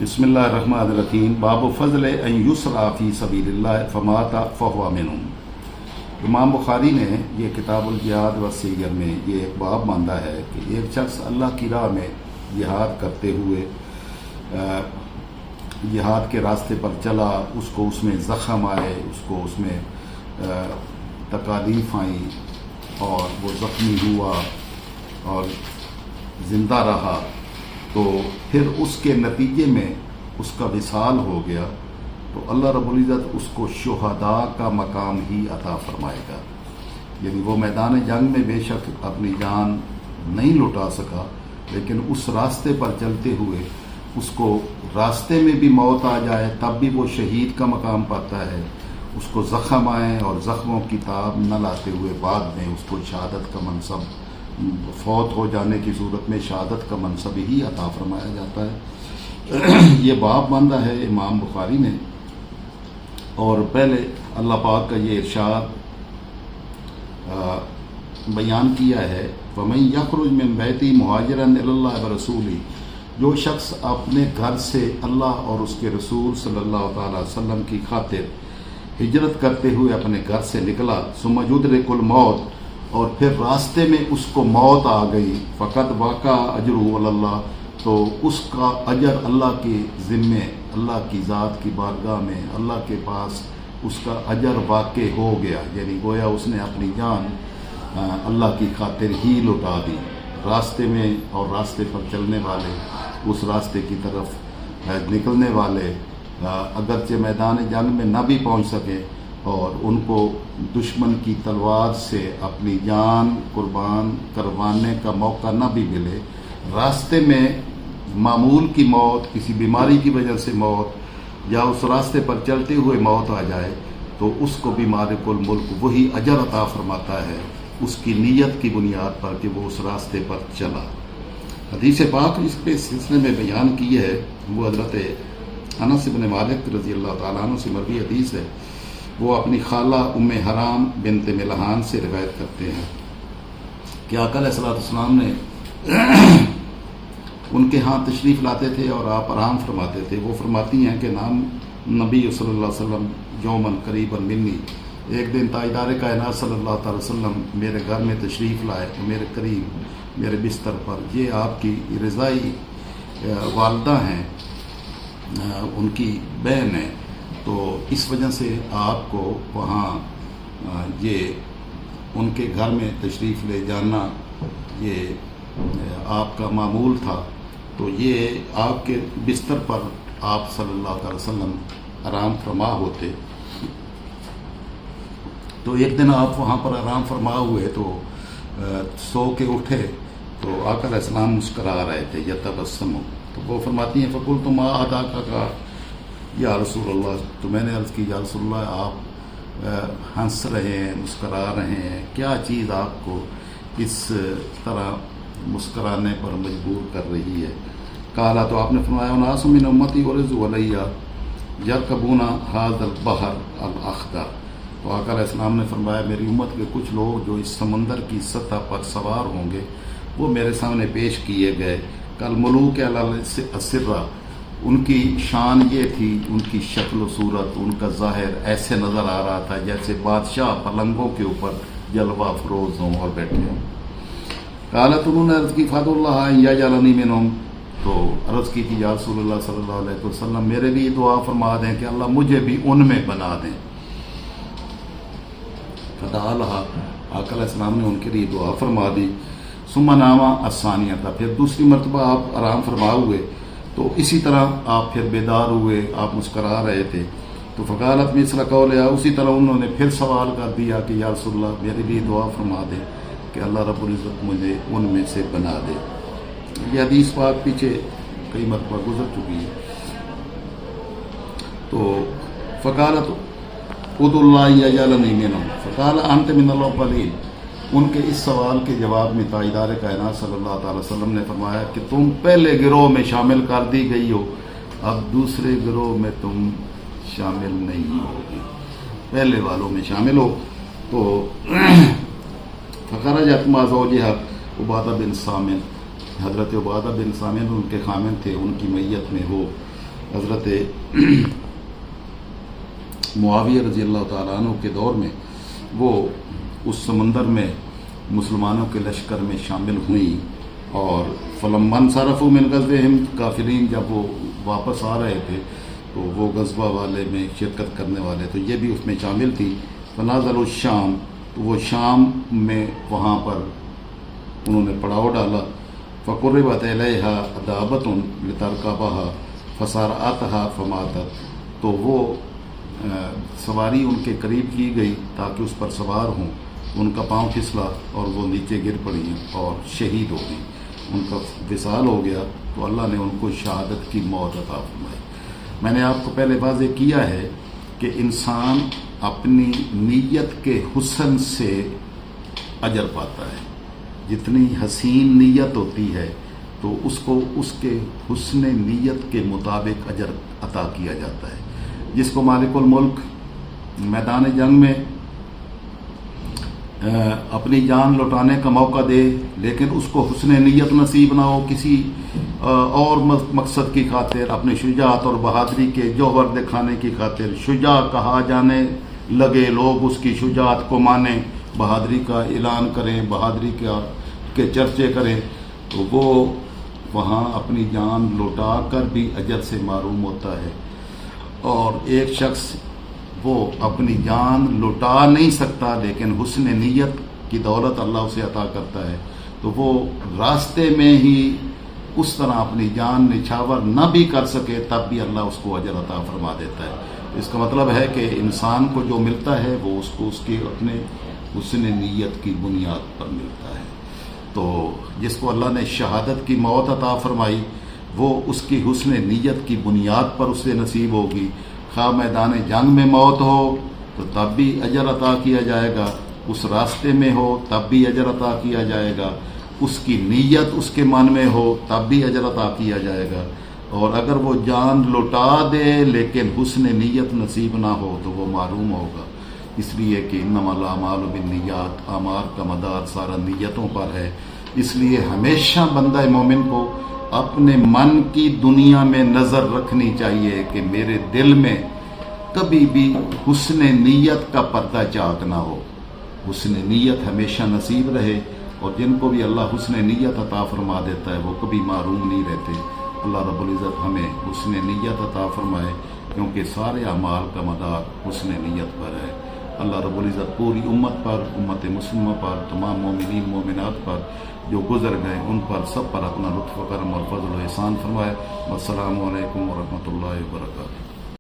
بسم اللہ الرحمن الرحیم باب فضل ان یسرا فی سبیل اللہ فمات فہو منہم۔ امام بخاری نے یہ کتاب الجہاد والسیر میں یہ ایک باب باندھا ہے کہ ایک شخص اللہ کی راہ میں جہاد کرتے ہوئے جہاد کے راستے پر چلا، اس کو اس میں زخم آئے، اس کو اس میں تکالیف آئیں اور وہ زخمی ہوا اور زندہ رہا، تو پھر اس کے نتیجے میں اس کا وصال ہو گیا، تو اللہ رب العزت اس کو شہداء کا مقام ہی عطا فرمائے گا۔ یعنی وہ میدان جنگ میں بے شک اپنی جان نہیں لٹا سکا، لیکن اس راستے پر چلتے ہوئے اس کو راستے میں بھی موت آ جائے تب بھی وہ شہید کا مقام پاتا ہے، اس کو زخم آئیں اور زخموں کی تاب نہ لاتے ہوئے بعد میں اس کو شہادت کا منصب، فوت ہو جانے کی صورت میں شہادت کا منصب ہی عطا فرمایا جاتا ہے۔ یہ باب باندھا ہے امام بخاری نے، اور پہلے اللہ پاک کا یہ ارشاد بیان کیا ہے، وَمَن يَخْرُجْ مِن بَيْتِهِ مُهَاجِرًا إِلَى اللَّهِ وَرَسُولِهِ، جو شخص اپنے گھر سے اللہ اور اس کے رسول صلی اللہ تعالی وسلم کی خاطر ہجرت کرتے ہوئے اپنے گھر سے نکلا، ثم يدرك الموت، اور پھر راستے میں اس کو موت آ گئی، فقط واقع اجرہ اللہ، تو اس کا اجر اللہ کے ذمے، اللہ کی ذات کی بارگاہ میں اللہ کے پاس اس کا اجر واقع ہو گیا، یعنی گویا اس نے اپنی جان اللہ کی خاطر ہی لٹا دی۔ راستے میں اور راستے پر چلنے والے، اس راستے کی طرف نکلنے والے اگرچہ میدان جنگ میں نہ بھی پہنچ سکے اور ان کو دشمن کی تلوار سے اپنی جان قربان کروانے کا موقع نہ بھی ملے، راستے میں معمول کی موت، کسی بیماری کی وجہ سے موت، یا اس راستے پر چلتے ہوئے موت آ جائے، تو اس کو بھی مالک الملک وہی اجر عطا فرماتا ہے اس کی نیت کی بنیاد پر کہ وہ اس راستے پر چلا۔ حدیث پاک اس پہ سلسلے میں بیان کی ہے، وہ حضرت انس بن مالک رضی اللہ تعالیٰ عنہ سے مروی حدیث ہے۔ وہ اپنی خالہ ام حرام بنت ملحان سے روایت کرتے ہیں کہ آقا علیہ السلام نے ان کے ہاں تشریف لاتے تھے اور آپ آرام فرماتے تھے۔ وہ فرماتی ہیں کہ نام نبی صلی اللہ علیہ وسلم یومن قریباً منی، ایک دن تاجدار کائنات صلی اللہ تعالی وسلم میرے گھر میں تشریف لائے، میرے قریب میرے بستر پر، یہ آپ کی رضائی والدہ ہیں، ان کی بہن ہے، تو اس وجہ سے آپ کو وہاں یہ ان کے گھر میں تشریف لے جانا یہ آپ کا معمول تھا، تو یہ آپ کے بستر پر آپ صلی اللہ علیہ وسلم آرام فرما ہوتے، تو ایک دن آپ وہاں پر آرام فرما ہوئے تو سو کے اٹھے تو آقا علیہ السلام مسکرا رہے تھے، یتبسم، تو وہ فرماتی ہیں فقلت ما اذاک کا یا رسول اللہ، تو میں نے عرض کی یا رسول اللہ آپ ہنس رہے ہیں، مسکرا رہے ہیں، کیا چیز آپ کو اس طرح مسکرانے پر مجبور کر رہی ہے؟ کالا، تو آپ نے فرمایا اناس من امتی ورزوا علیہ یرکبون ھذا البحر الاخضر، تو آقا علیہ السلام نے فرمایا میری امت کے کچھ لوگ جو اس سمندر کی سطح پر سوار ہوں گے وہ میرے سامنے پیش کیے گئے، کل ملوک السرہ، ان کی شان یہ تھی، ان کی شکل و صورت، ان کا ظاہر ایسے نظر آ رہا تھا جیسے بادشاہ پلنگوں کے اوپر جلوہ فروز ہوں اور بیٹھے ہوں۔ قالت، انہوں نے عرض کی فاد اللہ یجعلنی منہم، تو عرض کی کہ یا رسول اللہ صلی اللہ علیہ وسلم میرے لیے دعا فرما دیں کہ اللہ مجھے بھی ان میں بنا دیں۔ فدعا لہا، آقا علیہ السلام نے ان کے لیے دعا فرما دی۔ ثم نام الثانیہ، پھر دوسری مرتبہ آپ آرام فرما ہوئے تو اسی طرح آپ پھر بیدار ہوئے، آپ مسکرا رہے تھے، تو فقالت مثل قولہا، اسی طرح انہوں نے پھر سوال کر دیا کہ یا رسول اللہ میرے لیے دعا فرما دے کہ اللہ رب العزت مجھے ان میں سے بنا دے۔ یہ حدیث پاک پیچھے کئی مرتبہ گزر چکی ہے۔ تو فقالت ادعوا اللہ یجعلنی منہم فقال انت من الاولین، ان کے اس سوال کے جواب میں تاجدار کائنات صلی اللہ تعالی وسلم نے فرمایا کہ تم پہلے گروہ میں شامل کر دی گئی ہو، اب دوسرے گروہ میں تم شامل نہیں ہوگی، پہلے والوں میں شامل ہو۔ تو فخرجت مع زوجها عبادہ بن صامت، حضرت عبادہ بن صامت ان کے خامن تھے، ان کی میت میں ہو حضرت معاویہ رضی اللہ تعالیٰ عنہ کے دور میں وہ اس سمندر میں مسلمانوں کے لشکر میں شامل ہوئیں، اور فلما انصرفوا من غزوہم، کافرین جب وہ واپس آ رہے تھے تو وہ غزوہ والے میں شرکت کرنے والے تو یہ بھی اس میں شامل تھی، فنازلوا الشام، تو وہ شام میں وہاں پر انہوں نے پڑاؤ ڈالا، فقربت الیہا دابۃ لترکبھا فصارعتھا فماتت، تو وہ سواری ان کے قریب کی گئی تاکہ اس پر سوار ہوں، ان کا پاؤں پھسلا اور وہ نیچے گر پڑی اور شہید ہو گئی، ان کا وصال ہو گیا، تو اللہ نے ان کو شہادت کی موت عطا فرمائی۔ میں نے آپ کو پہلے واضح کیا ہے کہ انسان اپنی نیت کے حسن سے اجر پاتا ہے، جتنی حسین نیت ہوتی ہے تو اس کو اس کے حسن نیت کے مطابق اجر عطا کیا جاتا ہے۔ جس کو مالک الملک میدان جنگ میں اپنی جان لوٹانے کا موقع دے لیکن اس کو حسن نیت نصیب نہ ہو، کسی اور مقصد کی خاطر اپنی شجاعت اور بہادری کے جوہر دکھانے کی خاطر شجاع کہا جانے لگے، لوگ اس کی شجاعت کو مانیں، بہادری کا اعلان کریں، بہادری کے چرچے کریں، تو وہ وہاں اپنی جان لوٹا کر بھی اجر سے محروم ہوتا ہے۔ اور ایک شخص وہ اپنی جان لوٹا نہیں سکتا لیکن حسن نیت کی دولت اللہ اسے عطا کرتا ہے، تو وہ راستے میں ہی اس طرح اپنی جان نچھاور نہ بھی کر سکے تب بھی اللہ اس کو اجر عطا فرما دیتا ہے۔ اس کا مطلب ہے کہ انسان کو جو ملتا ہے وہ اس کو اس کے اپنے حسن نیت کی بنیاد پر ملتا ہے۔ تو جس کو اللہ نے شہادت کی موت عطا فرمائی وہ اس کی حسن نیت کی بنیاد پر اسے نصیب ہوگی، خواہ میدان جنگ میں موت ہو تو تب بھی اجر عطا کیا جائے گا، اس راستے میں ہو تب بھی اجر عطا کیا جائے گا، اس کی نیت اس کے من میں ہو تب بھی اجر عطا کیا جائے گا، اور اگر وہ جان لوٹا دے لیکن حسن نیت نصیب نہ ہو تو وہ محروم ہوگا، اس لیے کہ انما الاعمال بالنیات، اعمال کا مدار سارا نیتوں پر ہے۔ اس لیے ہمیشہ بندہ مومن کو اپنے من کی دنیا میں نظر رکھنی چاہیے کہ میرے دل میں کبھی بھی حسن نیت کا پردہ چاک نہ ہو، حسن نیت ہمیشہ نصیب رہے، اور جن کو بھی اللہ حسن نیت عطا فرما دیتا ہے وہ کبھی محروم نہیں رہتے۔ اللہ رب العزت ہمیں حسن نیت عطا فرمائے، کیونکہ سارے اعمال کا مدار حسن نیت پر ہے۔ اللہ رب العزت پوری امت پر، امت مسلمہ پر، تمام مومنین مومنات پر جو گزر گئے ان پر سب پر اپنا لطف و کرم اور فضل و احسان فرمائے۔ والسلام علیکم ورحمۃ اللہ وبرکاتہ۔